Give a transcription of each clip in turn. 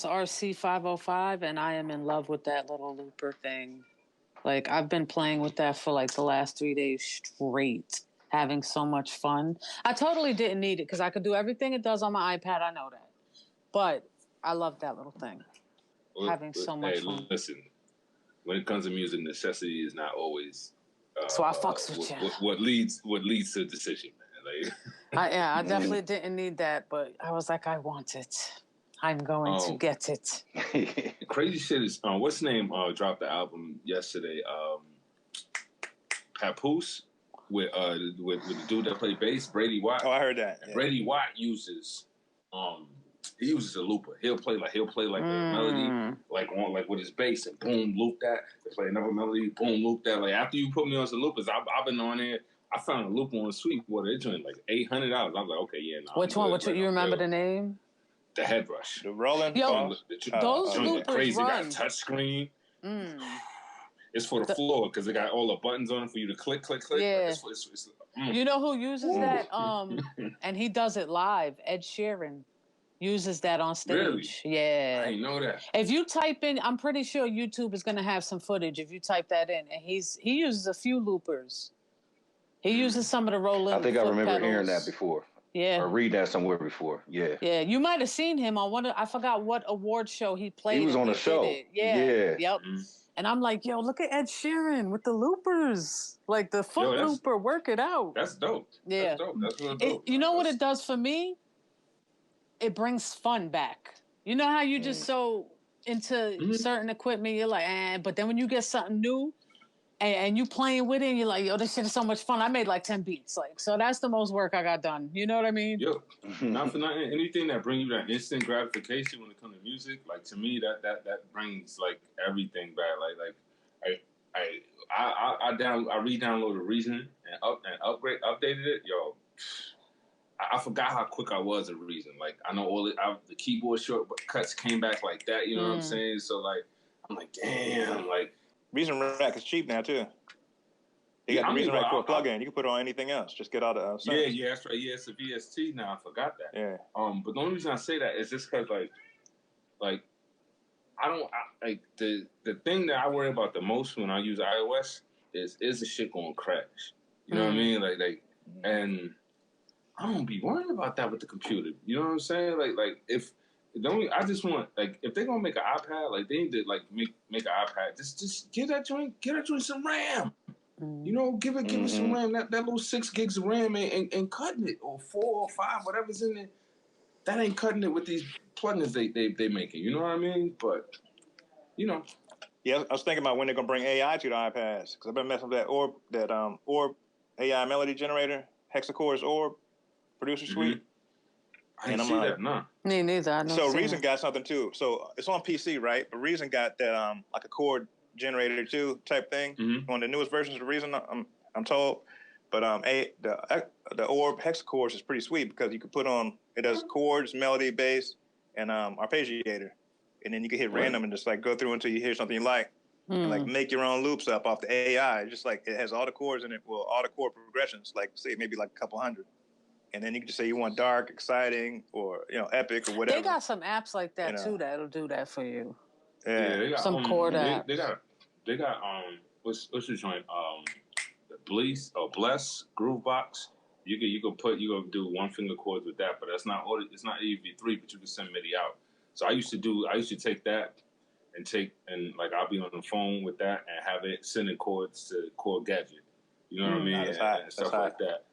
Boss RC505, and I am in love with that little looper thing. Like, I've been playing with that for like the last 3 days straight, having so much fun. I totally didn't need it because I could do everything it does on my iPad. I know that. But I love that little thing. Having so much fun. Listen, when it comes to music, necessity is not always so I fucks with you. What leads to a decision, man. Like, I definitely didn't need that, but I was like, I want it. I'm going to get it. Crazy shit is what's his name dropped the album yesterday. Papoose with the dude that played bass, Brady Watt. Oh, I heard that. Yeah. Brady Watt uses he uses a looper. He'll play like the melody like with his bass and boom loop that. He'll play another melody, boom loop that. Like after you put me on some loopers, I've been on there. I found a looper on Sweetwater. It's like $800. I was like, okay, yeah. Which one? Which you remember the name? The head rush. The rolling. Yo, those loopers crazy. run. Got a touch screen. It's for the floor because it got all the buttons on it for you to click. Yeah. You know who uses that? And he does it live. Ed Sheeran uses that on stage. Really? Yeah. I didn't know that. If you type in, I'm pretty sure YouTube is gonna have some footage. If you type that in, and he uses a few loopers. He uses some of the rolling. I think I remember pedals. hearing that before. Yeah. Or read that somewhere before. Yeah. Yeah, you might have seen him on I forgot what award show he played. He was on a show. Yeah. Yep. And I'm like, yo, look at Ed Sheeran with the loopers. Like the foot looper, work it out. That's dope. Yeah. That's dope. That's real dope. You know what it does for me? It brings fun back. You know how you just so into certain equipment, you're like, but then when you get something new, and you playing with it, and you're like, yo, this shit is so much fun. I made like 10 beats. Like, so that's the most work I got done. You know what I mean? Yo, not for nothing. Anything that brings you that instant gratification when it comes to music, like to me, that brings like everything back. I re-downloaded Reason and updated it. Yo, I forgot how quick I was at Reason. Like I know the keyboard shortcuts came back like that. You know what I'm saying? So like, I'm like, damn, like. Reason Rack is cheap now too. You got the Reason Rack for a plug-in. You can put it on anything else. Just get all the sounds. Yeah, that's right. Yeah, it's a VST now. I forgot that. Yeah. But the only reason I say that is just because like the thing that I worry about the most when I use iOS is the shit gonna crash. You know what I mean? Like, and I don't be worrying about that with the computer. You know what I'm saying? Like if. I just want if they're gonna make an iPad, like they need to make an iPad. Just give that joint some RAM. You know, give it some RAM. That little 6 gigs of RAM and cutting it, or 4 or 5, whatever's in there. That ain't cutting it with these plugins they making. You know what I mean? But you know. Yeah, I was thinking about when they're gonna bring AI to the iPads because I've been messing with that Orb AI melody generator, Hexacore's Orb producer suite. I didn't see that, no. Me neither. So Reason got something too. So it's on PC, right? But Reason got that like a chord generator too type thing on the newest versions of Reason. I'm told, but the Orb Hexachords is pretty sweet because you can put on it does chords, melody, bass, and arpeggiator, and then you can hit random and just like go through until you hear something you like, and like make your own loops up off the AI. Just like it has all the chords in it, all the chord progressions, like say maybe like a couple hundred. And then you can just say you want dark, exciting, or epic, or whatever. They got some apps like that too that'll do that for you. Yeah, they got some chord apps. They got what's your joint? The Bless Groovebox. You can do one finger chords with that, but it's not AV3, but you can send MIDI out. So I used to take that and like I'll be on the phone with that and have it sending chords to Chord Gadget. You know what I mean? And stuff like that.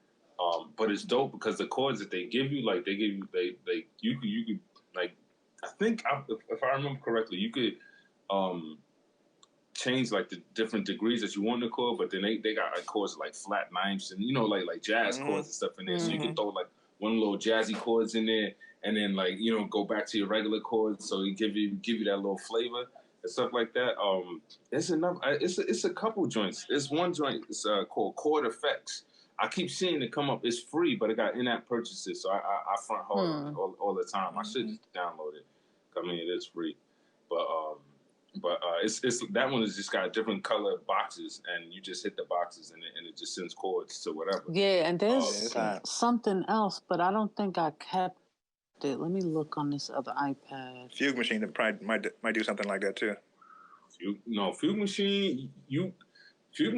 But it's dope because the chords that they give you, like you could like, I think if I remember correctly, you could change like the different degrees that you want in the chord, but then they got like chords like flat ninths and like jazz chords and stuff in there. So you can throw like one little jazzy chords in there, and then like go back to your regular chords, so it give you that little flavor and stuff like that. It's enough. It's a couple joints. It's one joint. It's called Chord Effects. I keep seeing it come up. It's free, but it got in-app purchases, so I front hard all the time. I should just download it. I mean, it is free, but it's that one has just got different color boxes, and you just hit the boxes, and it just sends chords to whatever. Yeah, and there's something else, but I don't think I kept Let me look on this other iPad. Fugue Machine probably might do something like that too. Fugue Machine, you can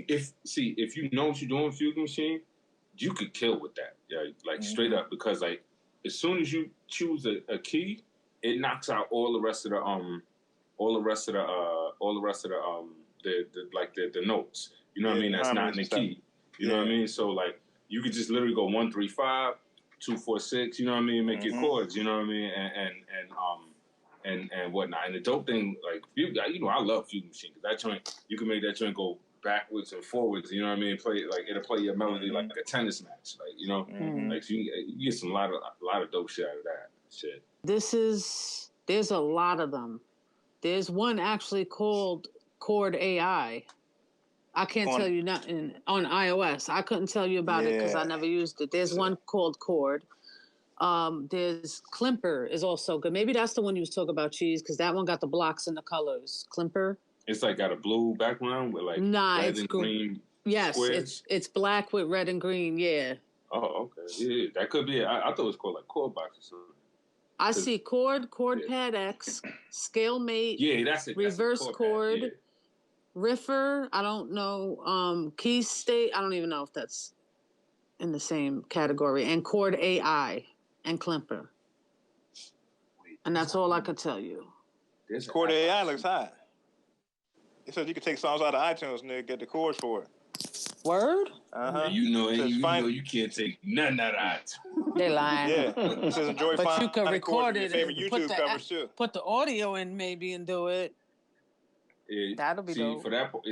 if you know what you're doing, Fugue Machine, you could kill with that. Yeah, like straight up, because like as soon as you choose a key, it knocks out all the rest of the notes. You know what I mean? That's not in the key. You know what I mean? So like you could just literally go 1, 3, 5, 2, 4, 6. You know what I mean? Make your chords. You know what I mean? And whatnot. And the dope thing, like I love Fugue Machine, because that joint, you can make that joint go backwards and forwards. You know what I mean? It'll play your melody like a tennis match. Like like so you get some lot of dope shit out of that shit. There's a lot of them. There's one actually called Chord AI. I can't tell you nothing on iOS. I couldn't tell you about it because I never used it. There's one called Chord. There's Klimper is also good. Maybe that's the one you was talking about, Cheese, because that one got the blocks and the colors. Klimper. It's like got a blue background with like red and green. Yes, squares. it's black with red and green. Yeah. Oh, okay. Yeah, that could be it. I thought it was called like Chord Box or something. I see Chord Pad X, Scalemate. Yeah, that's it. Reverse Chord. Yeah. Riffer, I don't know. Key State, I don't even know if that's in the same category. And Chord AI and Klimper. And that's all I could tell you. Chord AI looks hot. It says you can take songs out of iTunes and get the chords for it. Word? Uh-huh. You know you can't take nothing out of iTunes. They lying. Yeah. It says enjoy but you can record it favorite and YouTube covers too. Put the audio in maybe and do it. Yeah, that'll be dope. For that part,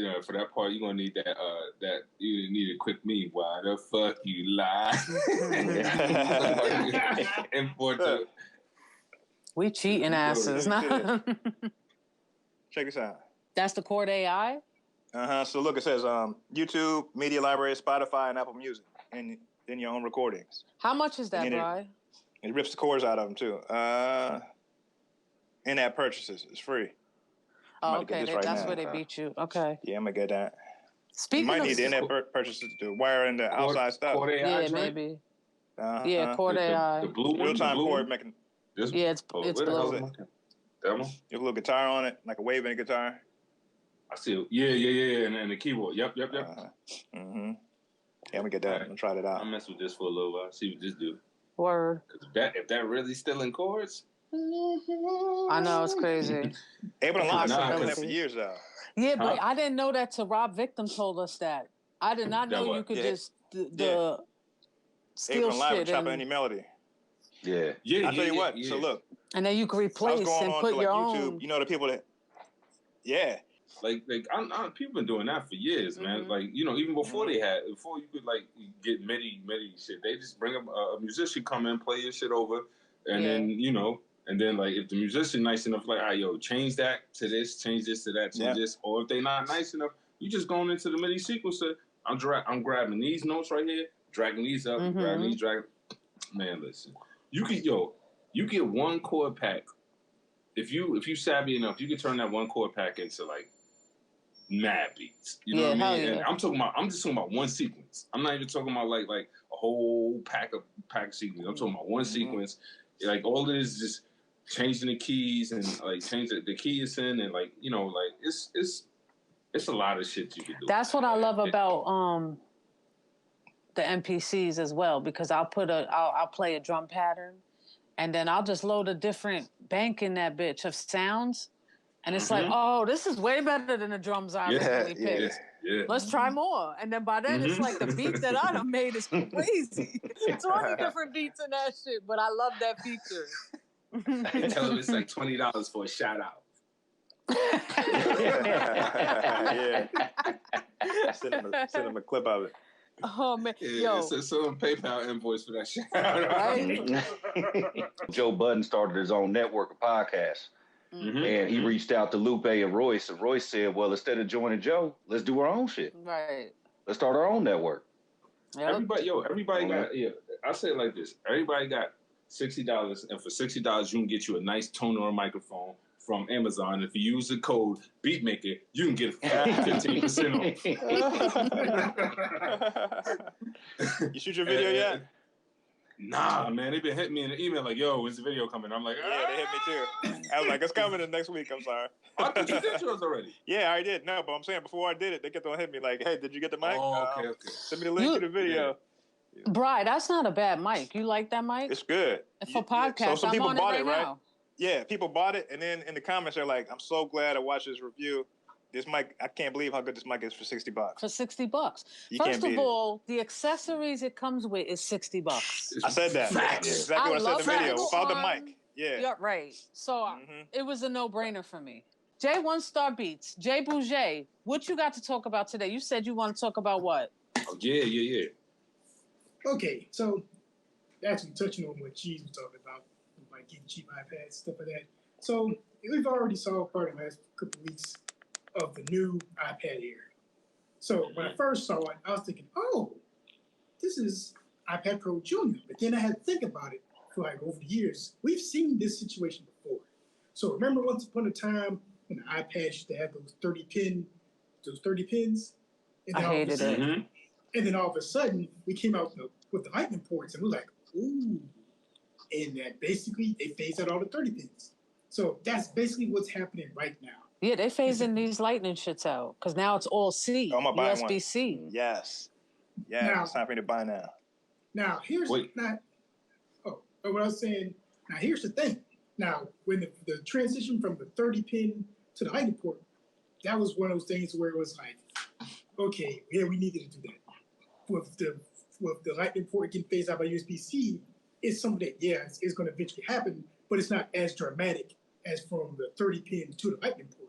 you're gonna need that you need a quick meme. Why the fuck you lie? Import the. We cheating asses. Check this out. That's the Chord AI. So look, it says YouTube, Media Library, Spotify, and Apple Music, and then your own recordings. How much is that, Bri? It rips the chords out of them too. In-app purchases, it's free. Oh, okay, that's where they beat you. Okay. Yeah, I'm gonna get that. Speaking you might of need the in-app purchases to wire in the outside stuff. Chord AI, yeah, maybe. Yeah, Chord AI. The blue real-time chord making. Yeah, it's blue. That one? You have a little guitar on it, like a waving guitar. I see it. Yeah, and the keyboard. Yep. Yeah, I'm gonna get that. I'm gonna try that out. I'll mess with this for a little while. See what this do. Word. If that really still in chords. I know, it's crazy. Ableton Live has been doing that for years though. Yeah, but I didn't know that till Rob Victim told us that. I did not know you could just the steal Ableton Live shit chop any melody. Yeah. I'll tell you what. Yeah. So look. And then you can replace and put your YouTube, own. You know the people that. Yeah. Like people been doing that for years, man. Like even before you could like get MIDI shit, they just bring a musician come in, play your shit over, and then like if the musician nice enough, like change that to this, change this to that, change this, or if they not nice enough, you just going into the MIDI sequencer. I'm grabbing these notes right here, dragging these up, grabbing these, dragging. Man, listen, you get one chord pack. If you savvy enough, you can turn that one chord pack into like mad beats. You know what I mean? And I'm just talking about one sequence. I'm not even talking about like a whole pack sequence. I'm talking about one sequence. Like all it is just changing the keys and like change the key is in and like it's a lot of shit you can do. That's what I love about the MPCs as well, because I'll play a drum pattern and then I'll just load a different bank in that bitch of sounds. And it's like, oh, this is way better than the drums I originally picked. Yeah. Let's try more. And then by then, it's like the beat that I done made is crazy. 20 different beats in that shit, but I love that feature. They tell them it's like $20 for a shout out. Yeah. Send them a clip of it. Oh, man. Yeah, so some PayPal invoice for that shout out. Right? Joe Budden started his own network of podcasts. And he reached out to Lupe and Royce, and Royce said, well, instead of joining Joe, let's do our own shit. Right. Let's start our own network. Yep. Everybody got, I say it like this. Everybody got $60, and for $60, you can get you a nice toner or microphone from Amazon. If you use the code Beatmaker, you can get 15% off. You shoot your video yet? Nah, man, they've been hitting me in the email like, "Yo, when's the video coming?" I'm like, Yeah, they hit me too. I was like, it's coming in next week. I'm sorry. I thought you did yours already. Yeah, I did. No, but I'm saying before I did it, they kept on hitting me like, "Hey, did you get the mic? Oh, okay. Send me the link to the video." Yeah. Bri, that's not a bad mic. You like that mic? It's good. For podcasts, so some people bought it, right? now. Yeah, people bought it, and then in the comments they're like, "I'm so glad I watched this review. This mic, I can't believe how good this mic is for $60. For $60. First of all, the accessories it comes with is $60. I said that. Facts. Exactly what I said in the video. Without the mic. Yeah, right. So it was a no-brainer for me. J1StarBeatz, Jay Bouget, what you got to talk about today? You said you want to talk about what? Oh, yeah. Okay, so actually touching on what Cheez was talking about, like getting cheap iPads, stuff like that. So we've already saw part of the last couple of weeks of the new iPad Air. So when I first saw it, I was thinking, oh, this is iPad Pro Junior. But then I had to think about it for like over the years. We've seen this situation before. So remember once upon a time when the iPad used to have those 30 pins? And I hated it. And then all of a sudden, we came out with the lightning ports, and we're like, ooh. And that basically, they phased out all the 30 pins. So that's basically what's happening right now. Yeah, they phasing these lightning shits out because now it's all C, I'm gonna buy USB-C. one. Yes. Yeah, now, it's time for me to buy now. Now, here's what I was saying. Now, here's the thing. Now, when the transition from the 30 pin to the lightning port, that was one of those things where it was like, okay, yeah, we needed to do that. With the lightning port getting phased out by USB-C, it's something that, yeah, it's going to eventually happen, but it's not as dramatic as from the 30 pin to the lightning port.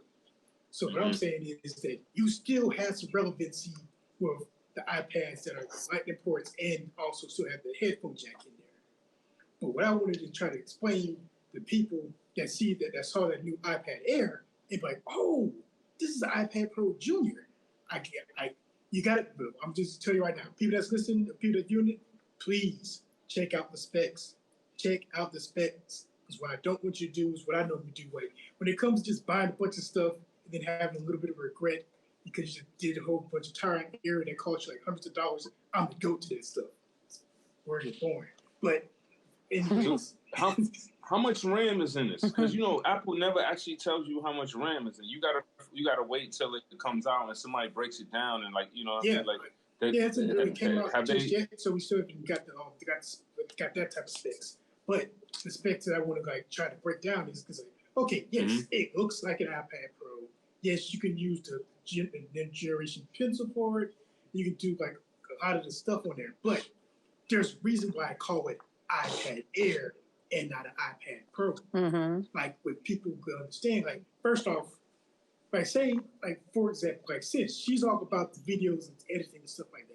So what I'm saying is that you still have some relevancy with the iPads that are lightning ports and also still have the headphone jack in there. But what I wanted to try to explain to people that saw that new iPad Air, they'd be like, oh, this is the iPad Pro Junior. You got it. I'm just telling you right now, people that's listening, people that's viewing it, please check out the specs. Check out the specs. Because what I don't want you to do is what I normally do. When it comes to just buying a bunch of stuff and then having a little bit of regret because you just did a whole bunch of tire and air that cost you like hundreds of dollars, I'm the go to that stuff. Where you're born. But anyways. How much RAM is in this? Because Apple never actually tells you how much RAM is in. You gotta wait till it comes out and somebody breaks it down and it came out just yet, so we still haven't got that type of specs. But the specs that I want to try to break down is because it looks like an iPad Pro. Yes, you can use the generation pencil for it. You can do a lot of the stuff on there, but there's a reason why I call it iPad Air and not an iPad Pro. What people could understand, first off, for example, Sis, she's all about the videos and editing and stuff like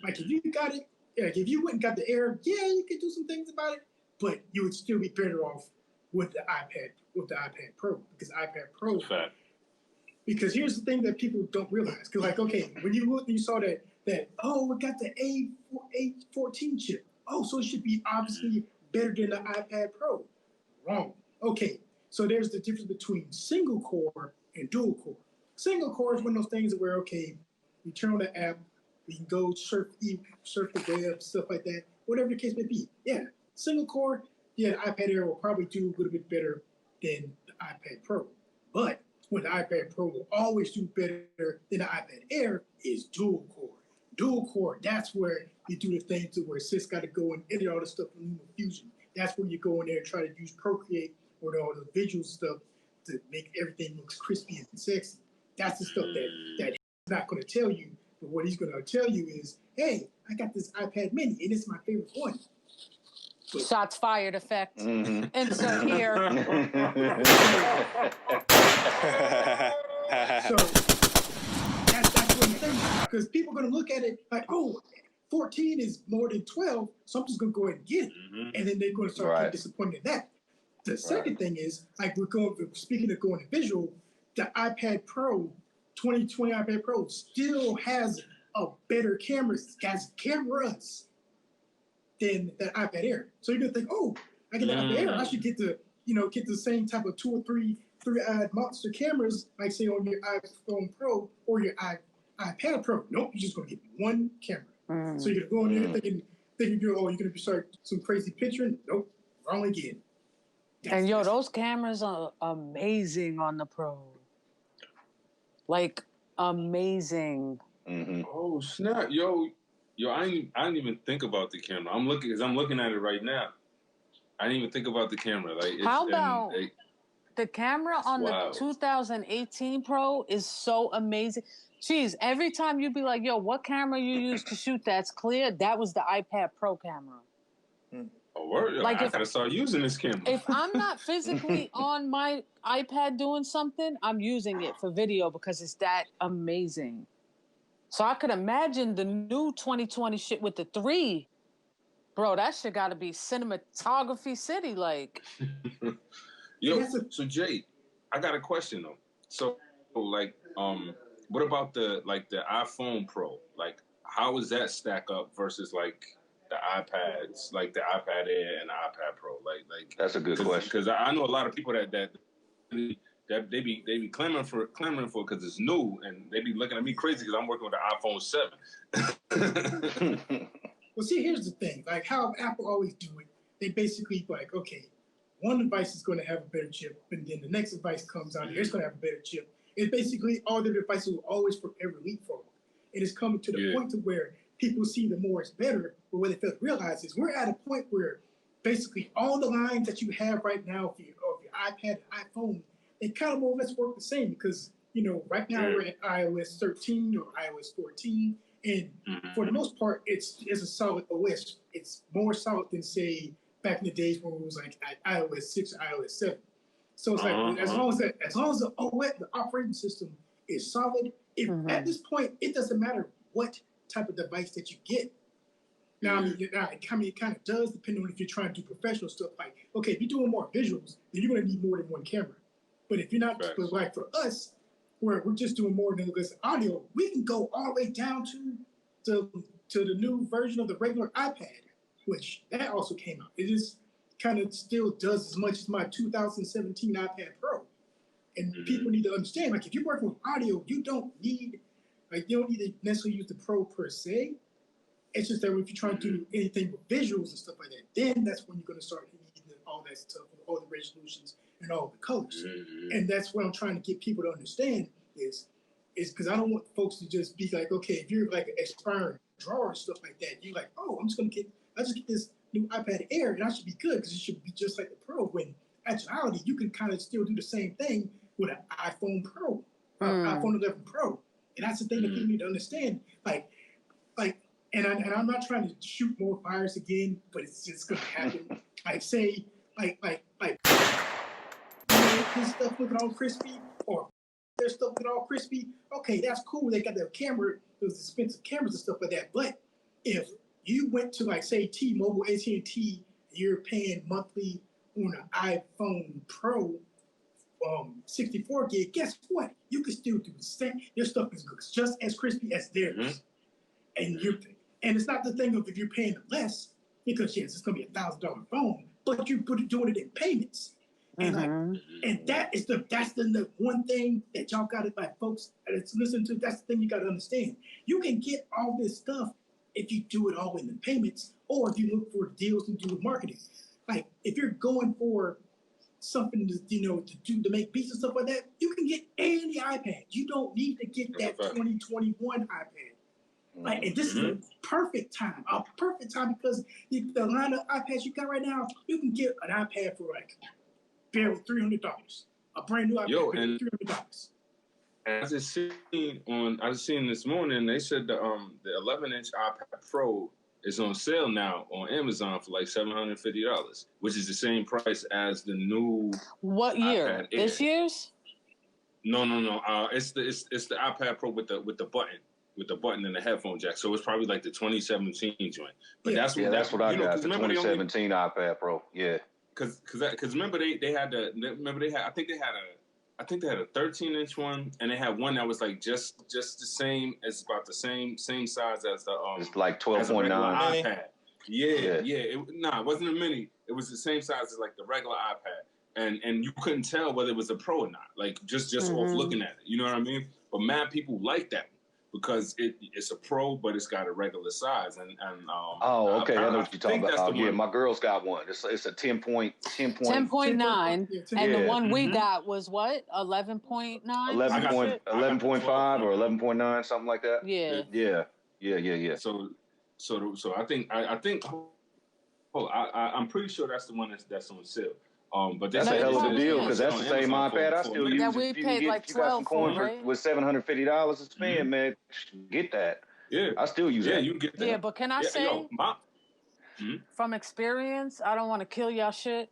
that. If you got it, if you went and got the Air, yeah, you could do some things about it, but you would still be better off with the iPad Pro, because iPad Pro. Fact. Because here's the thing that people don't realize, because when you looked and you saw that it got the A14 chip. Oh, so it should be obviously better than the iPad Pro. Wrong. Okay, so there's the difference between single core and dual core. Single core is one of those things where, we turn on the app, we can go surf the web, stuff like that, whatever the case may be. Yeah, single core, the iPad Air will probably do a little bit better than the iPad Pro. But what the iPad Pro will always do better than the iPad Air is dual core. Dual core, that's where you do the thing to where Sis got to go and edit all the stuff in Lumen Fusion. That's where you go in there and try to use Procreate or all the visual stuff to make everything look crispy and sexy. That's the stuff that he's not going to tell you. But what he's going to tell you is, hey, I got this iPad Mini, and it's my favorite one. But, shots fired effect. Insert here. So that's what I'm saying. Because people are going to look at it like, 14 is more than 12, so I'm just going to go ahead and get it. And then they're going to start getting disappointed in that. The second thing is, speaking of going to visual, the iPad Pro, 2020 iPad Pro still has a better cameras than that iPad Air. So you're going to think, I get the iPad Air, I should get the same type of 2 or 3-eyed monster cameras, like say on your iPhone Pro or your iPad Pro. Nope, you're just going to get one camera. So you're going to go in there thinking, thinking you're gonna start some crazy picturing. Nope, wrong again. And yo, those cameras are amazing on the Pro. Like amazing. Mm-hmm. Oh snap, yo, I didn't even think about the camera. I'm looking at it right now. I didn't even think about the camera. Like, how about the camera on wild. the 2018 Pro is so amazing. Jeez, every time you'd be like, yo, what camera you use to shoot that's clear? That was the iPad Pro camera. Oh, word? Yo, like I gotta start using this camera. If I'm not physically on my iPad doing something, I'm using it for video because it's that amazing. So I could imagine the new 2020 shit with the 3. Bro, that shit gotta be cinematography city, like. Yo, so Jay, I got a question though. So like, what about the iPhone Pro? Like, how does that stack up versus like the iPads, like the iPad Air and the iPad Pro? Like that's a good question. Because I know a lot of people that they be clamoring for because it's new, and they be looking at me crazy because I'm working with the iPhone 7. Well, see, here's the thing. Like how Apple always do it, they basically like, okay, one device is going to have a better chip, and then the next device comes out, it's going to have a better chip. It's basically all their devices will always forever leapfrog. It is coming to the point to where people see the more is better, but what they fail to realize is we're at a point where basically all the lines that you have right now of your iPad and iPhone, they kind of more or less work the same because, you know, right now we're at iOS 13 or iOS 14, and for the most part, it's a solid OS. It's more solid than, say, back in the days when it was like iOS 6 or iOS 7. So it's like as long as the OS, the operating system is solid, at this point, it doesn't matter what type of device that you get. Now, I mean, it kind of does depend on if you're trying to do professional stuff. Like, okay, if you're doing more visuals, then you're going to need more than one camera. But if you're not, but like for us, where we're just doing more than just audio, we can go all the way down to the new version of the regular iPad, which that also came out. It just kind of still does as much as my 2017 iPad Pro. And people need to understand, like, if you're working with audio, you don't need to necessarily use the Pro per se. It's just that if you're trying to do anything with visuals and stuff like that, then that's when you're going to start needing all that stuff, all the resolutions and all the colors. And that's what I'm trying to get people to understand is because I don't want folks to just be like, okay, if you're like an aspiring drawer and stuff like that, you're like, oh, I just get this new iPad Air and I should be good because it should be just like the Pro. When actuality, you can kind of still do the same thing with an iPhone Pro, iPhone 11 Pro. And that's the thing that people need to understand. And I'm not trying to shoot more fires again, but it's just gonna happen. Like say, his stuff looking all crispy, or their stuff looking all crispy. Okay, that's cool. They got their camera, those expensive cameras and stuff like that. But if you went to like say T-Mobile, AT&T, you're paying monthly on an iPhone Pro, 64 gig. Guess what? You can still do the same. Your stuff is just as crispy as theirs, and it's not the thing of if you're paying less, because yes, it's gonna be $1,000 phone, but you're doing it in payments. And and that's the one thing that y'all gotta, like, folks that's listening to, that's the thing you gotta understand. You can get all this stuff if you do it all in the payments, or if you look for deals to do with marketing. Like if you're going for something to make beats and stuff like that, you can get any iPad. You don't need to get that 2021 iPad. Like, and this is a perfect time because the line of iPads you got right now, you can get an iPad for like barely $300, a brand new iPad for $300. I just seen this morning, they said the 11-inch iPad Pro is on sale now on Amazon for like $750, which is the same price as the new. What year? iPad Air. This year's? No. It's the iPad Pro with the button. With the button and the headphone jack, so it's probably like the 2017 joint. But that's what I got. The 2017 iPad Pro, Because remember they had I think they had a 13-inch one, and they had one that was like just the same, it's about the same size as the it's like 12.9 iPad. It wasn't a mini. It was the same size as like the regular iPad, and you couldn't tell whether it was a Pro or not, like just off looking at it. You know what I mean? But mad people like that. because it's a Pro, but it's got a regular size. And oh, okay, I know what you're talking about. Yeah, my girl's got one. It's a 10.9, and the one we got was what, 11.9, 11.5 or 11.9, something like that. Yeah. So I think I'm pretty sure that's the one that's on sale. But that's a hell of a deal because that's the same iPad I still use. Yeah, we paid like $12 for, right? With $750 to spend, man, get that. Yeah, I still use that. Yeah, you get that. Yeah, but can I say, from experience, I don't want to kill y'all shit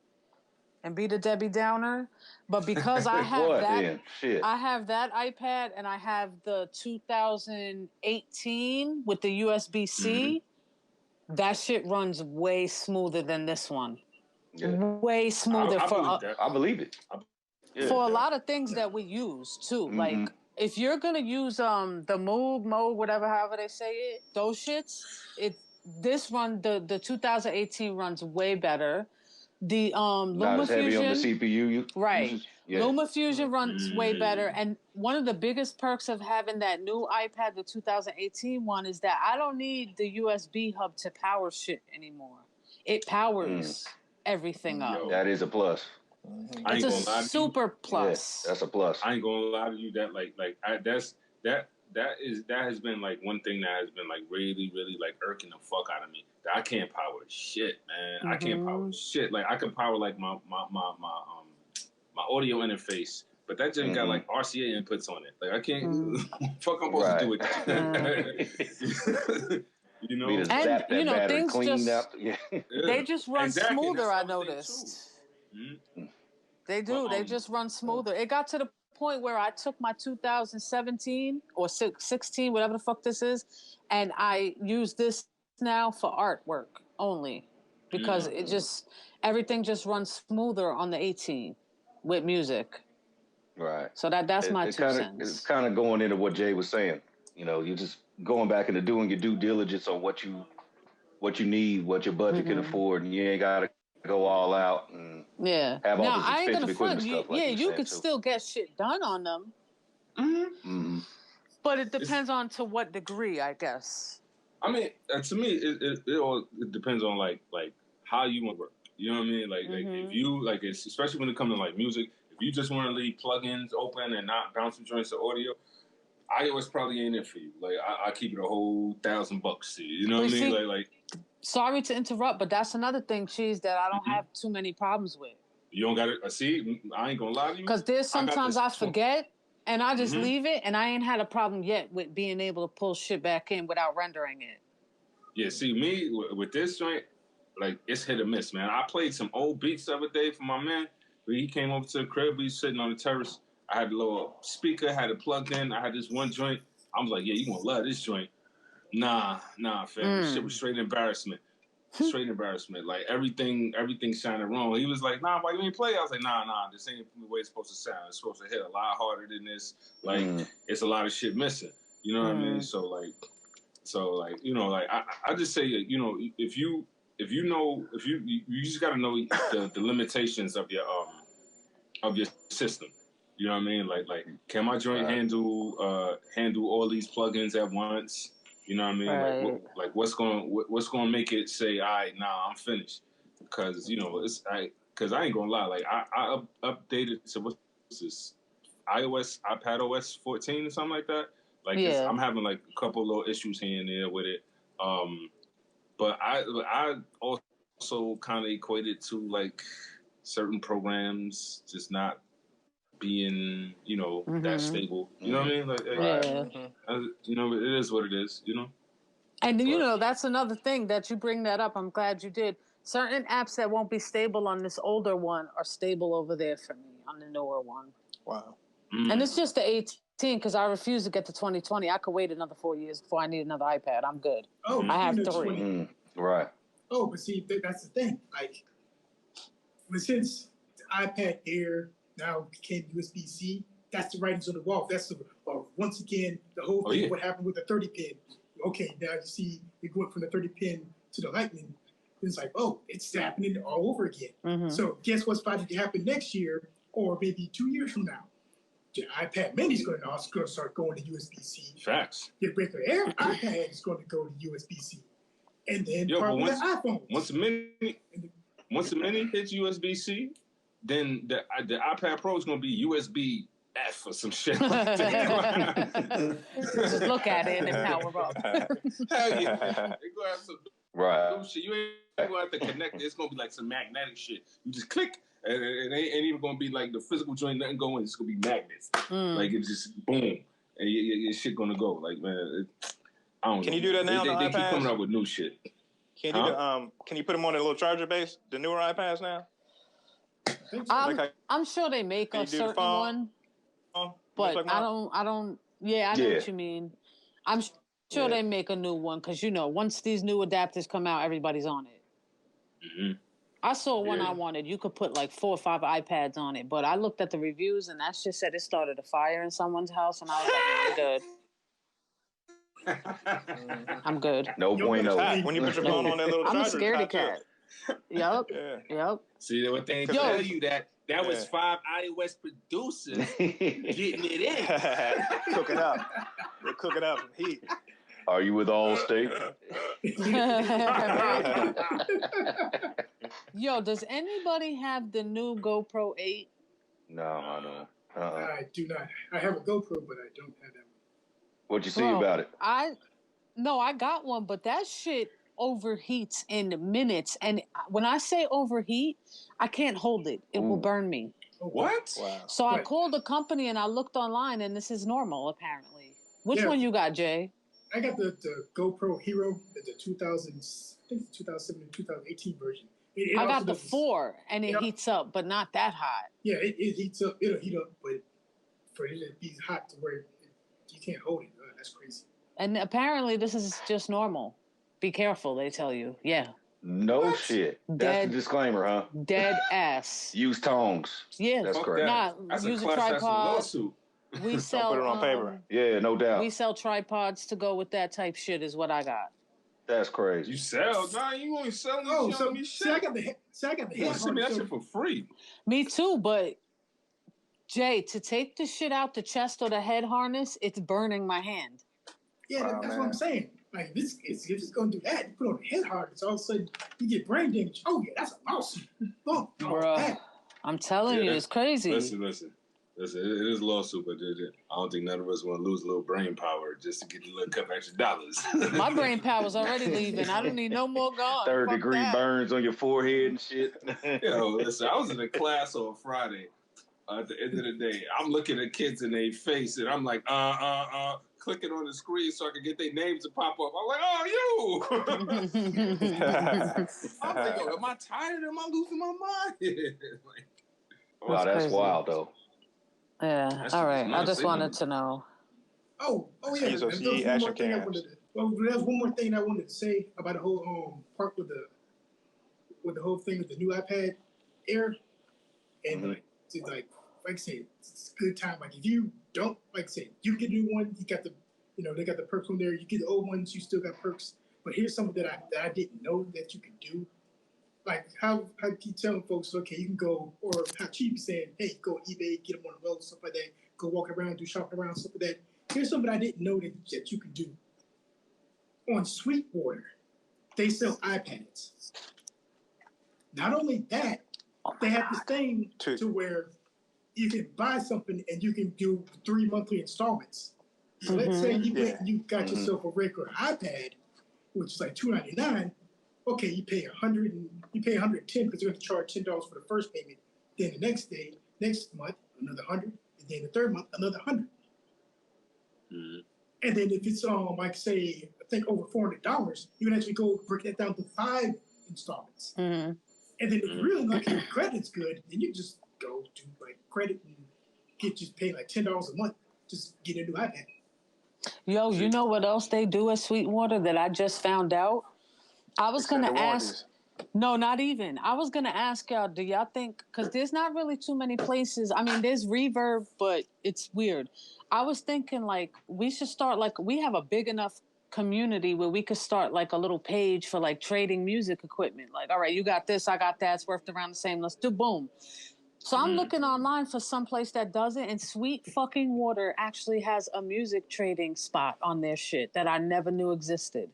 and be the Debbie Downer, but because I have I have that iPad and I have the 2018 with the USB-C. That shit runs way smoother than this one. Yeah. Way smoother. I believe it. For a lot of things that we use too. Like if you're gonna use the Moog, whatever, however they say it, those shits, the 2018 runs way better. The not as heavy on the CPU. Right. Yeah. LumaFusion runs way better. And one of the biggest perks of having that new iPad, the 2018 one, is that I don't need the USB hub to power shit anymore. It powers everything up. That is a plus. It's a super plus. Yeah, that's a plus. I ain't gonna lie to you that that has been like one thing that has been like really, really like irking the fuck out of me. That I can't power shit, man. I can't power shit. Like I can power like my audio interface, but that just got like RCA inputs on it. Like I can't. Fuck, I'm supposed to do with that. You know, and things just they just run smoother. I noticed. They do. They just run smoother. It got to the point where I took my 2017 or 16, whatever the fuck this is, and I use this now for artwork only because everything just runs smoother on the 18 with music. Right. So that's my 2 cents. It's kind of going into what Jay was saying. You know, you're just going back into doing your due diligence on what you need, what your budget can afford, and you ain't got to go all out and have all this expensive equipment stuff. You could still get shit done on them. But it depends on to what degree, I guess. I mean, to me, it all depends on like how you want to work. You know what I mean? Like if you like, especially when it comes to like music, if you just want to leave plugins open and not bouncing joints to audio, iOS probably ain't it for you. Like I keep it a whole $1,000 to you. You know what I mean? Like. Sorry to interrupt, but that's another thing, Cheez, that I don't have too many problems with. You don't got it. See, I ain't gonna lie to you. Because there's sometimes I forget and I just leave it, and I ain't had a problem yet with being able to pull shit back in without rendering it. Yeah, see, me with this joint, like it's hit or miss, man. I played some old beats the other day for my man. He came over to the crib. We was sitting on the terrace. I had a little speaker, had it plugged in. I had this one joint. I was like, yeah, you gonna love this joint. Nah, fam. Shit was straight embarrassment. Straight embarrassment. Like everything sounded wrong. He was like, nah, why you ain't play? I was like, nah, this ain't the way it's supposed to sound. It's supposed to hit a lot harder than this. Like it's a lot of shit missing. You know what I mean? So you know, like I just say, you know, if you just gotta know the limitations of your system. You know what I mean? Like can my joint handle all these plugins at once? You know what I mean? Right. Like what's gonna make it say, all right, I'm finished? Because you know because I ain't gonna lie, like I updated to what's this iPad OS 14 or something like that. Like I'm having like a couple little issues here and there with it. But I also kind of equate it to like certain programs just not being, you know, that stable. You know what I mean? Like, you know, it is what it is, you know? And, you know, that's another thing that you bring that up. I'm glad you did. Certain apps that won't be stable on this older one are stable over there for me on the newer one. Wow. And it's just the 18 because I refuse to get the 2020. I could wait another 4 years before I need another iPad. I'm good. Oh, I have 3. Right. Oh, but see, that's the thing. Like, since the iPad Air now became USB-C, that's the writings on the wall. That's once again the whole thing. What happened with the 30-pin? Okay, now you see it going from the 30-pin to the Lightning. It's like, oh, it's happening all over again. So guess what's about to happen next year, or maybe 2 years from now? the iPad Mini is going to start going to USB-C. Facts. Your regular Air iPad is going to go to USB-C. And then probably the iPhone. Once the Mini hits USB-C, then the iPad Pro is going to be USB-F or some shit like that. Just look at it and power up. Hell yeah. They're going to have some new shit. You ain't going to have to connect it. It's going to be like some magnetic shit. You just click, and it ain't even going to be like the physical joint, nothing going. It's going to be magnets. Like, it's just boom. And your shit going to go. Like, man, I don't know. Can you do that now? They keep coming up with new shit. Can you put them on a little charger base? The newer iPads now. I'm sure they make a certain one, but I don't. Yeah, I know what you mean. I'm sure they make a new one because once these new adapters come out, everybody's on it. Mm-hmm. I saw one I wanted. You could put like 4 or 5 iPads on it, but I looked at the reviews and that shit said it started a fire in someone's house, and I was like, I'm good. I'm good. No bueno. When you put your phone on that little charger, I'm a scaredy cat. Yep. See, what they tell you that was 5 iOS producers getting it in. Cook it up. They're cooking up some heat. Are you with Allstate? Yo, does anybody have the new GoPro 8? No, I don't. I do not. I have a GoPro, but I don't have that one. What'd you see about it? I got one, but that shit overheats in minutes. And when I say overheat, I can't hold it. It will burn me. What? Wow. So I called the company and I looked online, and this is normal, apparently. Which one you got, Jay? I got the GoPro Hero, the 2007 and 2018 version. I got the 4, and it heats up, but not that hot. Yeah, it heats up. It'll heat up, but for it to be hot to where you can't hold it, that's crazy. And apparently this is just normal. Be careful, they tell you. Yeah. No shit. That's the disclaimer, huh? Dead ass. Use tongs. Yeah. That's correct. That's use a a tripod. lawsuit. We sell. Don't put it on paper. Yeah, no doubt. We sell tripods to go with that type shit. Is what I got. That's crazy. You sell? Nah, you only selling. Oh, so shit. See, I got the head. Send me that shit for free. Me too, but Jay, to take the shit out the chest or the head harness, it's burning my hand. Yeah, that's what I'm saying. Like, if you're just going to do that, you put on a head harness, all of a sudden you get brain damage. Oh, yeah, that's a mouse. Oh, bruh, I'm telling you, it's crazy. Listen. It is a lawsuit, but I don't think none of us want to lose a little brain power just to get a little couple extra dollars. My brain power's already leaving. I don't need no more gone. 3rd-degree burns on your forehead and shit. Yo, listen, I was in a class on Friday. At the end of the day, I'm looking at kids in their face, and I'm like, clicking on the screen so I can get their names to pop up. I'm like, oh, you! I'm like, am I tired? Am I losing my mind? Wow, that's wild, though. Yeah, all right. I just wanted to know. Oh yeah. There's one more thing I wanted to say about the whole part with the whole thing with the new iPad Air, and like I said, it's a good time. Like if you don't, like I said, you get a new one. You got the, they got the perks on there. You get the old ones, you still got perks. But here's something that I didn't know that you could do. Like how keep telling folks, okay, you can go, or how Cheap saying, hey, go on eBay, get them on the road, stuff like that. Go walk around, do shopping around, stuff like that. Here's something I didn't know that you could do. On Sweetwater, they sell iPads. Not only that, they have this thing to where you can buy something and you can do 3 monthly installments. So let's say you got yourself a regular iPad, which is like $299. Okay, you pay $110 because they're going to charge $10 for the first payment. Then the next month, another $100, and then the third month, another $100. And then if it's like say, I think over $400, you can actually go break that down to 5 installments. And then if you really like your credit's good, then you just go do like credit and just pay like $10 a month, just get a new iPad. Yo, you know what else they do at Sweetwater that I just found out? I was going to ask. No, not even. I was going to ask y'all, do y'all think, because there's not really too many places. I mean, there's Reverb, but it's weird. I was thinking, like, we should start, like, we have a big enough community where we could start, like, a little page for, like, trading music equipment. Like, all right, you got this, I got that. It's worth around the same. Let's do boom. So I'm looking online for some place that does it, and Sweet fucking Water actually has a music trading spot on their shit that I never knew existed.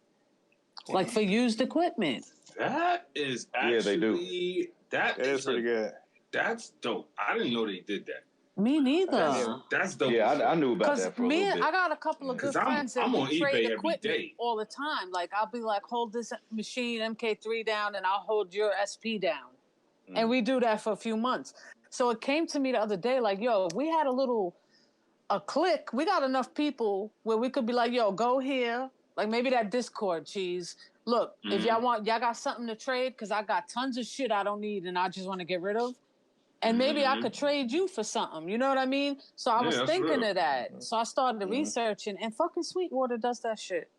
Like for used equipment. That is actually... Yeah, they do. That is pretty good. That's dope. I didn't know they did that. Me neither. That's dope. Yeah, I knew about that for a little bit. I got a couple of good friends that we trade equipment all the time. Like, I'll be like, hold this machine MK3 down, and I'll hold your SP down. And we do that for a few months. So it came to me the other day, like, yo, we had a clique. We got enough people where we could be like, yo, go here. Like, maybe that Discord, Cheese. Look, if y'all got something to trade, because I got tons of shit I don't need and I just want to get rid of. And maybe I could trade you for something. You know what I mean? So I was thinking of that. So I started researching, and fucking Sweetwater does that shit.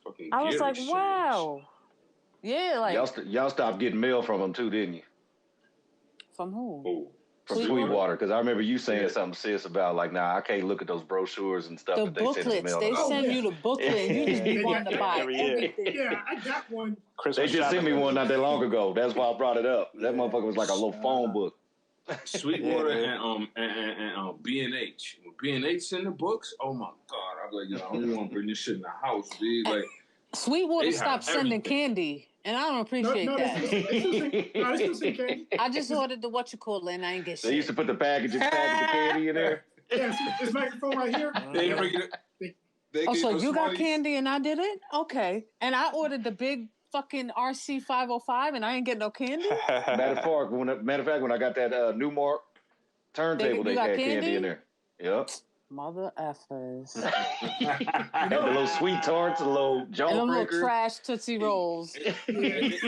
Fucking I was like, wow. Yeah, like... Y'all stopped getting mail from them too, didn't you? From who? Oh. From Sweetwater, because I remember you saying something, sis, about like, nah, I can't look at those brochures and stuff. The booklets, they send you the booklet, and you just be wanting to buy everything. Yeah, I got one. They just sent me one not that long ago. That's why I brought it up. That motherfucker was like a little phone book. Sweetwater and B&H. When B&H send the books, oh my God, I'm like, yo, I don't want to bring this shit in the house, dude. Like, Sweetwater stopped sending candy. And I don't appreciate that. They still send candy. I just ordered the whatchamacallit and I ain't get shit. They used to put the package of candy in there. Yeah, this microphone right here. So you got candy and I didn't? Okay. And I ordered the big fucking RC 505 and I ain't getting no candy? Matter of fact, when I got that Newmark turntable, they had candy in there. Yep. Mother effers. The little sweet tarts, the little jaw and them breakers. Little trash Tootsie Rolls. They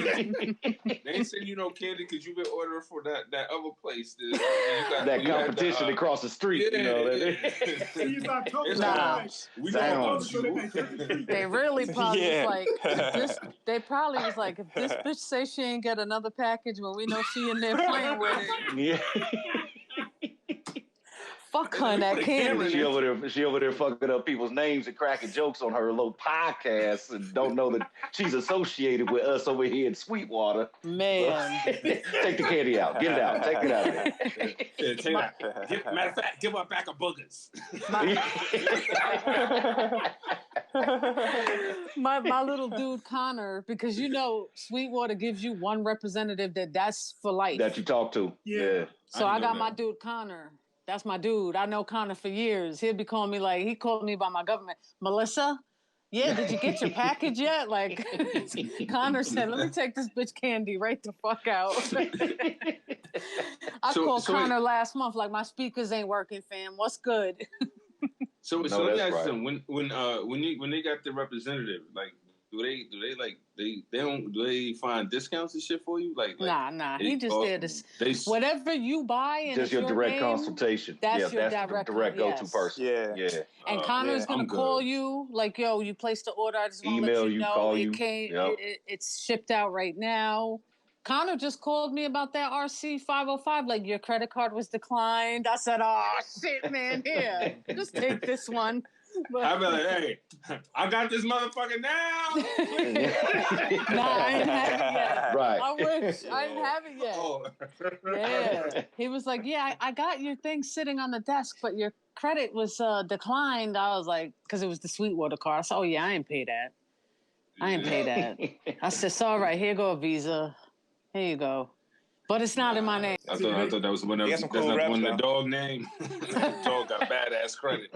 ain't send you no candy because you've been ordering for that other place. That competition across the street. Yeah, you know. They really probably was like, they probably was like, if this bitch say she ain't get another package when we know she in there playing with it. Yeah. Fuck her in that camera. She over there fucking up people's names and cracking jokes on her little podcast and don't know that she's associated with us over here in Sweetwater. Man. Take the candy out. Get it out. Take it out of there. Yeah, take it out. Matter of fact, give her a pack of boogers. My little dude Connor, because you know Sweetwater gives you one representative that's for life. That you talk to. Yeah. So I got my dude Connor. That's my dude. I know Connor for years. He'll be calling me he called me by my government. Melissa? Yeah, did you get your package yet? Like, Connor said, let me take this bitch candy right the fuck out. I called Connor last month, like, my speakers ain't working, fam. What's good? So let me ask you something. When they got the representative, like, do they find discounts and shit for you? Like nah. He just did this. Whatever you buy and just your direct consultation. That's your direct go-to person. Yeah. And Connor's gonna call you, like, yo, you placed the order. I just want to let you know call it came. It's shipped out right now. Connor just called me about that RC 505. Like, your credit card was declined. I said, oh shit, man, here, just take this one. I'd be like, hey, I got this motherfucker now. Nah, I ain't have it yet. Right. I wish. I didn't have it yet. Oh. Yeah. He was like, yeah, I got your thing sitting on the desk, but your credit was declined. I was like, because it was the Sweetwater card. I said, oh, yeah, I ain't pay that. I said, it's all right. Here go a Visa. Here you go. But it's not in my name. I thought that was one of the dog name. Dog got badass credit.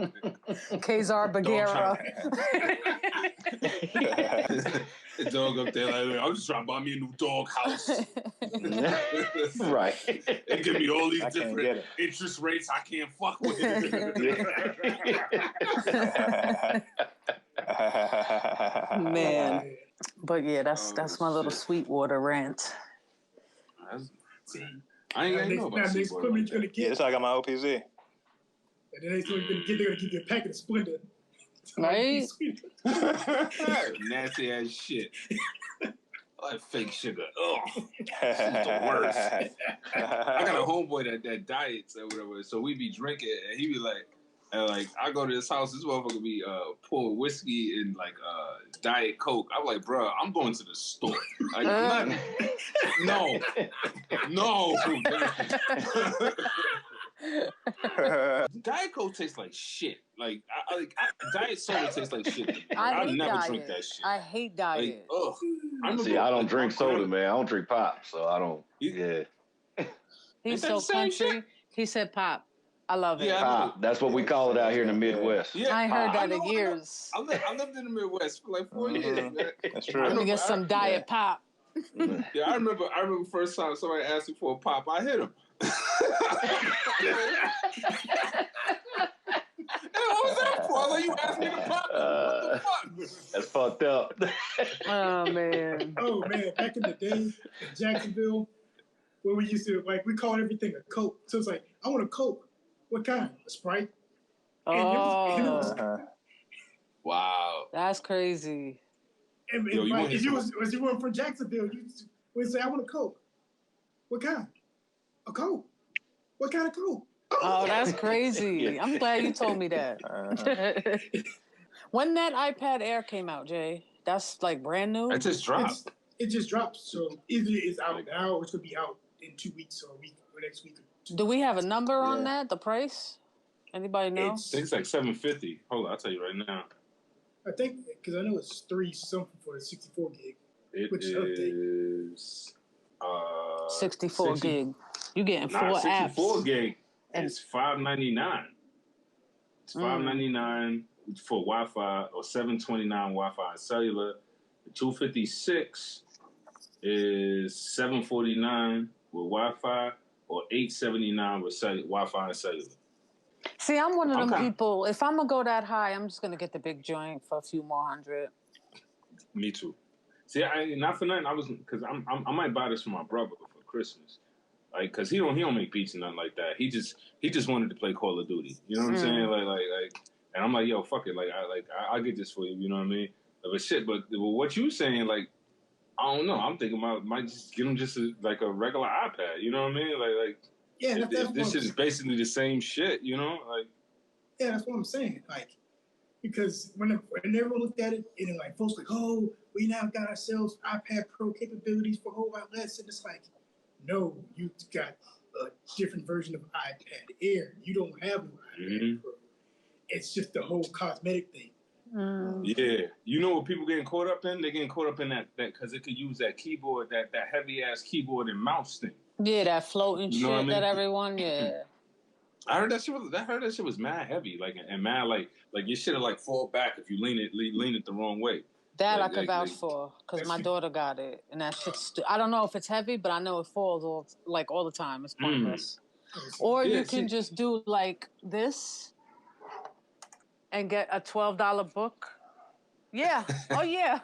Kazar Bagheera. The dog up there like, I'm just trying to buy me a new dog house. Right. It give me all these different interest rates I can't fuck with. Man. But yeah, that's my little Sweetwater rant. I ain't gonna know about Sweetwater. That's how I got my OPZ. And then they're gonna give you a packet of Splendor. Right? Nasty ass shit. All that fake sugar. Ugh. This is the worst. I got a homeboy that diets or whatever, so we be drinking and he be like, And like I go to this house, this motherfucker be pour whiskey and like Diet Coke. I'm like, bro, I'm going to the store. Like, no. Diet Coke tastes like shit. Like, Diet soda tastes like shit. I never drink that shit. I hate Diet. Like, ugh. I don't drink soda, man. I don't drink pop, so I don't. Yeah. He's so country. He said pop. I love it. Yeah, pop. That's what we call it out here in the Midwest. Yeah, I heard that in years. I lived in the Midwest for like 4 years, man. That's true. I'm gonna get some Diet pop. Yeah, I remember first time somebody asked me for a pop, I hit him. What was that for? I thought you asked me to pop. What the fuck? That's fucked up. Oh man, back in the day in Jacksonville, when we used to we called everything a Coke. So it's like, I want a Coke. What kind? A Sprite? Oh, wow, that's crazy. And if you were from Jacksonville, you would say, I want a Coke. What kind? A Coke. What kind of Coke? Oh, that's crazy. I'm glad you told me that. When that iPad Air came out, Jay, that's like brand new? It just dropped. It just dropped. So either it's out now or it's going to be out in 2 weeks or a week or next week. Do we have a number on that, the price? Anybody know? I think it's like $750. Hold on, I'll tell you right now. I think, because I know it's $3 something for the 64 gig. It is 64 gig. You getting 4 apps. 64 gig is $599. It's $599 for Wi-Fi or $729 Wi-Fi and cellular. The 256 is $749 with Wi-Fi or $879 with Wi-Fi and cellular. See, I'm one of them people. If I'm gonna go that high, I'm just gonna get the big joint for a few more $100. Me too. See, not for nothing. Because I might buy this for my brother for Christmas, like, cause he don't make beats and nothing like that. He just wanted to play Call of Duty. You know what I'm saying? Like, and I'm like, yo, fuck it. I'll get this for you. You know what I mean? But what you saying, like, I don't know. I'm thinking about might just get him just a regular iPad. You know what I mean? Like. Yeah, this shit is basically the same shit, you know? Like, yeah, that's what I'm saying. Like, because when everyone looked at it, and like folks like, oh, we now got ourselves iPad Pro capabilities for a whole lot less, and it's like, no, you got a different version of iPad Air. You don't have no iPad Pro. It's just the whole cosmetic thing. Yeah, you know what people getting caught up in? They're getting caught up in that because it could use that keyboard, that heavy ass keyboard and mouse thing. Yeah, that floating shit that everyone, I heard that shit was mad heavy, and mad like your shit'll fall back if you lean it the wrong way. That I could vouch for, because my daughter got it, and that shit's I don't know if it's heavy, but I know it falls all the time. It's pointless. Or you can just do like this and get a $12 book. Yeah. Oh yeah.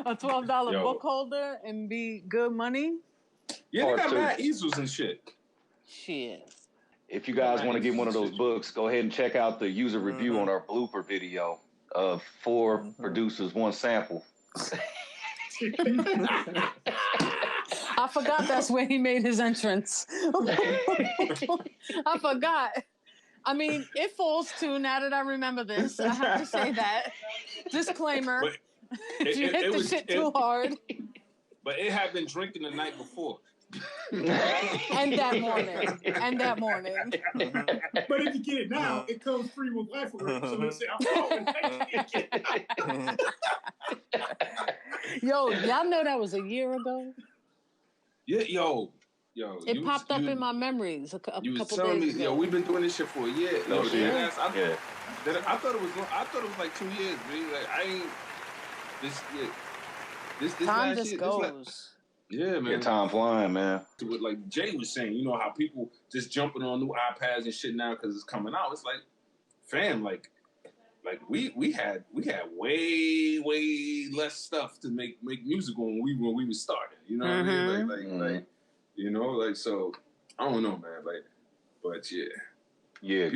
A $12 book holder and be good money. Yeah, they got mad easels and shit. Shit. If you guys want to get one of those books, go ahead and check out the user review on our blooper video of 4 producers, 1 sample. I forgot that's where he made his entrance. I forgot. I mean, it falls too, now that I remember this. I have to say that. Disclaimer. If you hit the shit too hard. But it had been drinking the night before. And that morning. But if you get it now, it comes free with life alert. So let's say, yo, y'all know that was a year ago? Yeah, yo. It popped up in my memories a couple days ago. Yo, we've been doing this shit for a year. No shit. I thought it was like 2 years, man. Like I ain't this time last just year, goes. Yeah, man. Yeah, time flying, man. Like Jay was saying, you know how people just jumping on new iPads and shit now because it's coming out. It's like, fam, like we had way less stuff to make music when we were starting. You know what I mean? Like you know, like, so I don't know, man. Like, but yeah. Yeah,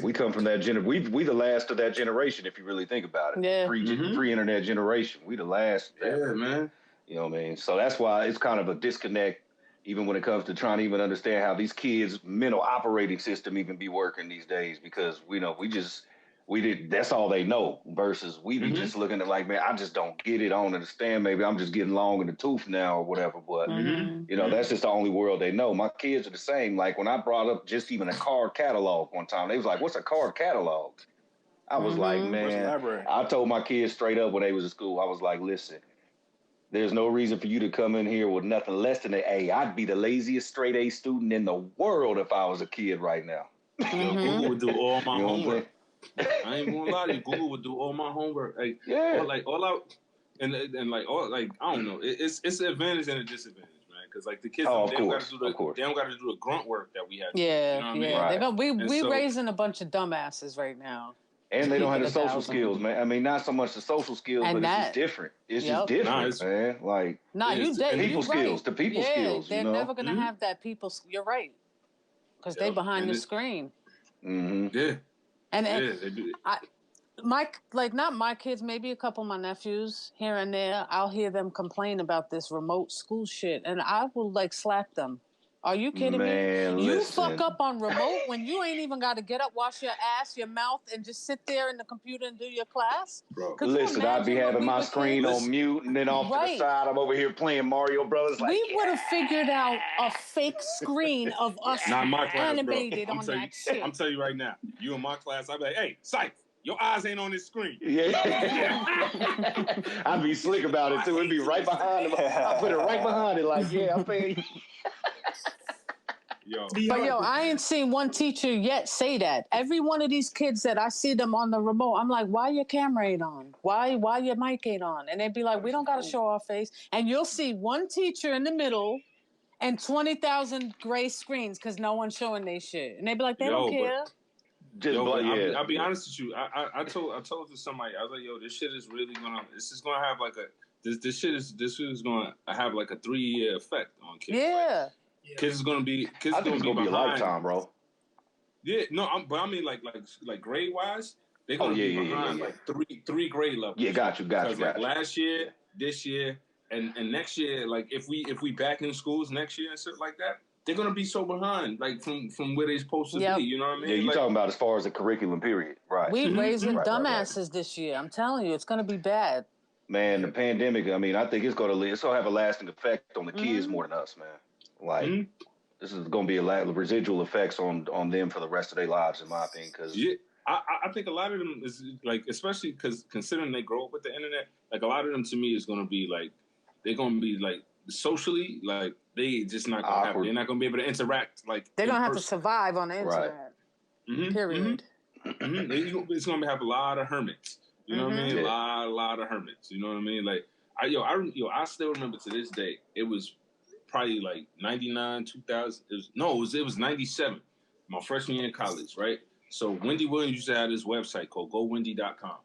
we come from that generation. We the last of that generation, if you really think about it. Yeah. Pre-internet generation. We the last. Yeah, man. You know what I mean? So that's why it's kind of a disconnect even when it comes to trying to even understand how these kids' mental operating system even be working these days, because that's all they know, versus we be just looking at like, man, I just don't get it. I don't understand. Maybe I'm just getting long in the tooth now or whatever. But, that's just the only world they know. My kids are the same. Like when I brought up just even a card catalog one time, they was like, what's a card catalog? I was like, man, I told my kids straight up when they was in school, I was like, listen, there's no reason for you to come in here with nothing less than an A. I'd be the laziest straight A student in the world if I was a kid right now. Yo, Google would do all my homework. I ain't gonna lie to you. Google would do all my homework. Like, I don't know. It's an advantage and a disadvantage, man. Because like the kids, they don't got to do the grunt work that we have. Yeah, you know what I mean? We raising a bunch of dumbasses right now. And they don't have the social skills, man. I mean, not so much the social skills, but it's just different. It's just different, man. Like, people skills, the people skills. They're never going to have that people. You're right. Because they behind the screen. Yeah. Not my kids, maybe a couple of my nephews here and there, I'll hear them complain about this remote school shit. And I will slap them. Are you kidding me? You fuck up on remote when you ain't even got to get up, wash your ass, your mouth, and just sit there in the computer and do your class? Bro, listen, I'd be having my screen on mute, and then off to the side, I'm over here playing Mario Brothers. Like, we would have figured out a fake screen of us animated on that shit. I'm telling you right now, you in my class, I'd be like, hey, Cypha, your eyes ain't on this screen. I'd be slick about it, too. It'd be right behind him. I'll put it right behind it, like, I'm paying. I ain't seen one teacher yet say that. Every one of these kids that I see them on the remote, I'm like, why your camera ain't on? Why your mic ain't on? And they'd be like, we don't got to show our face. And you'll see one teacher in the middle and 20,000 gray screens because no one's showing their shit. And they'd be like, they don't care. I'll be honest with you. I told to somebody, I was like, yo, this shit is really this is gonna have like this shit is gonna have like a 3-year effect on kids. Yeah. Kids is gonna be a lifetime, bro. Yeah, no, but I mean like grade wise, they're gonna be behind like three grade levels. Yeah, got you. Like last year, this year, and next year, like if we back in schools next year and stuff like that, they're gonna be so behind, like from where they're supposed to be. You know what I mean? Yeah, you're talking about as far as the curriculum period, right? We raising dumbasses this year. I'm telling you, it's gonna be bad. Man, the pandemic. I mean, I think it's gonna have a lasting effect on the kids more than us, man. Like, this is going to be a residual effects on them for the rest of their lives, in my opinion. Cause I think a lot of them is like, especially because considering they grow up with the internet, like a lot of them to me is going to be like, they're going to be like socially, like they just not going to have, they're not going to be able to interact. Like they're going to have to survive on the internet. Period. It's going to have a lot of hermits. You know what I mean? A lot of hermits. You know what I mean? Like I still remember to this day. It was probably like 99, 2000. It was 97, my freshman year in college, right? So Wendy Williams used to have this website called GoWendy.com,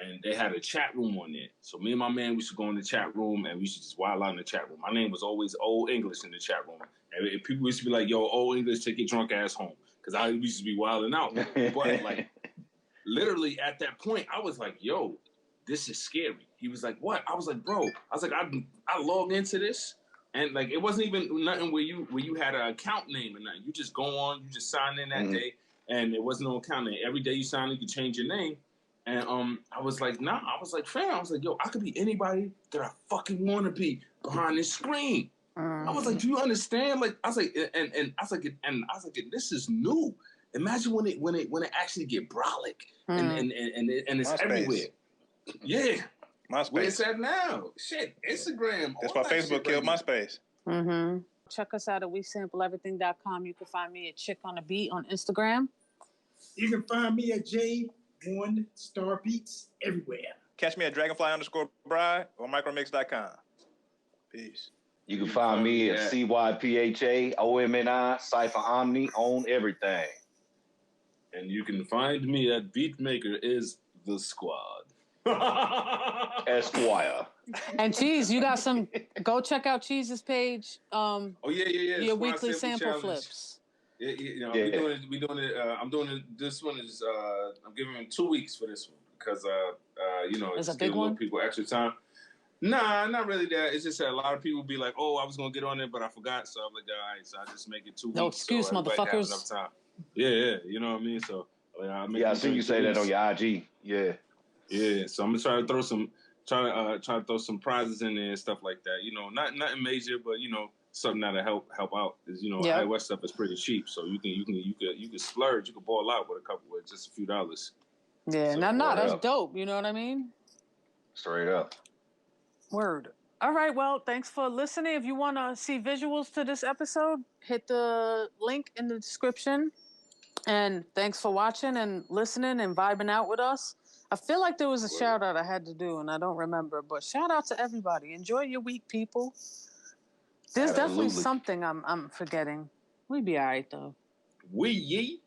and they had a chat room on there. So me and my man, we used to go in the chat room, and we used to just wild out in the chat room. My name was always Old English in the chat room. And people used to be like, yo, Old English, take your drunk ass home. Because I used to be wilding out. But like, literally at that point, I was like, yo, this is scary. He was like, what? I was like, bro, I logged into this. And like it wasn't even nothing where you had an account name and nothing. You just go on, you just sign in that day, and it wasn't no account name. Every day you sign in, you change your name. And I was like, nah. I was like, fam. I was like, yo, I could be anybody that I fucking want to be behind this screen. I was like, do you understand? Like I was like, and I was like, this is new. Imagine when it actually get brolic and it's everywhere. Yeah. MySpace. Where it's at now? Shit, Instagram. That's why Facebook killed MySpace. Check us out at WeSampleEverything.com. You can find me at Chick on a Beat on Instagram. You can find me at J1StarBeatz everywhere. Catch me at DragonFly_Bry or Micromix.com. Peace. You can find me at CYPHA OMNI Cypha Omni on everything. And you can find me at Beatmakeristhesquad. Esquire. And Cheez, you got some. Go check out Cheez's page. Your weekly sample flips. We doing it. I'm doing it. This one is. I'm giving him 2 weeks for this one because it's a big one. People extra time. Nah, not really that. It's just that a lot of people be like, "Oh, I was gonna get on it, but I forgot." So I'm like, "All right, so I just make it 2 weeks." No excuse, so everybody can have motherfuckers. enough time. Yeah, you know what I mean. So I see you say that on your IG. Yeah. So I'm gonna try to throw some prizes in there and stuff like that. You know, nothing major, but you know, something that'll help out. Is iOS stuff is pretty cheap, so you can splurge, you can ball out with just a few dollars. Yeah, so, that's dope. You know what I mean? Straight up. Word. All right, well, thanks for listening. If you want to see visuals to this episode, hit the link in the description. And thanks for watching and listening and vibing out with us. I feel like there was a shout out I had to do and I don't remember, but shout out to everybody. Enjoy your week, people. There's definitely something I'm forgetting. We be all right though. We yeet.